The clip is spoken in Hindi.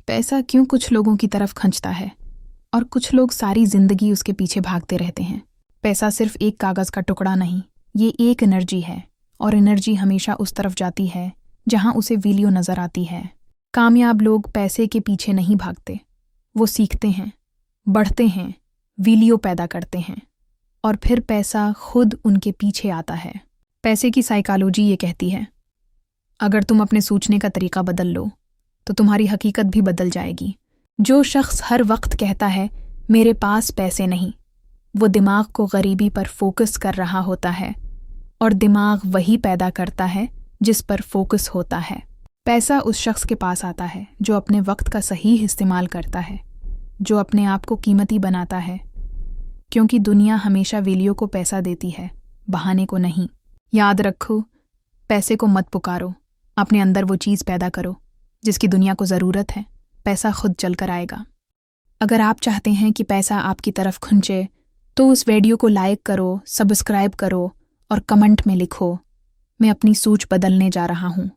पैसा क्यों कुछ लोगों की तरफ खींचता है और कुछ लोग सारी जिंदगी उसके पीछे भागते रहते हैं। पैसा सिर्फ एक कागज का टुकड़ा नहीं, ये एक एनर्जी है, और एनर्जी हमेशा उस तरफ जाती है जहां उसे वैल्यू नजर आती है। कामयाब लोग पैसे के पीछे नहीं भागते, वो सीखते हैं, बढ़ते हैं, वैल्यू पैदा करते हैं, और फिर पैसा खुद उनके पीछे आता है। पैसे की साइकोलॉजी ये कहती है, अगर तुम अपने सोचने का तरीका बदल लो तो तुम्हारी हकीकत भी बदल जाएगी। जो शख्स हर वक्त कहता है मेरे पास पैसे नहीं, वो दिमाग को गरीबी पर फोकस कर रहा होता है, और दिमाग वही पैदा करता है जिस पर फोकस होता है। पैसा उस शख्स के पास आता है जो अपने वक्त का सही इस्तेमाल करता है, जो अपने आप को कीमती बनाता है, क्योंकि दुनिया हमेशा वैल्यू को पैसा देती है, बहाने को नहीं। याद रखो, पैसे को मत पुकारो, अपने अंदर वो चीज़ पैदा करो जिसकी दुनिया को ज़रूरत है। पैसा खुद चल कर आएगा। अगर आप चाहते हैं कि पैसा आपकी तरफ खींचे तो उस वीडियो को लाइक करो, सब्सक्राइब करो और कमेंट में लिखो, मैं अपनी सोच बदलने जा रहा हूँ।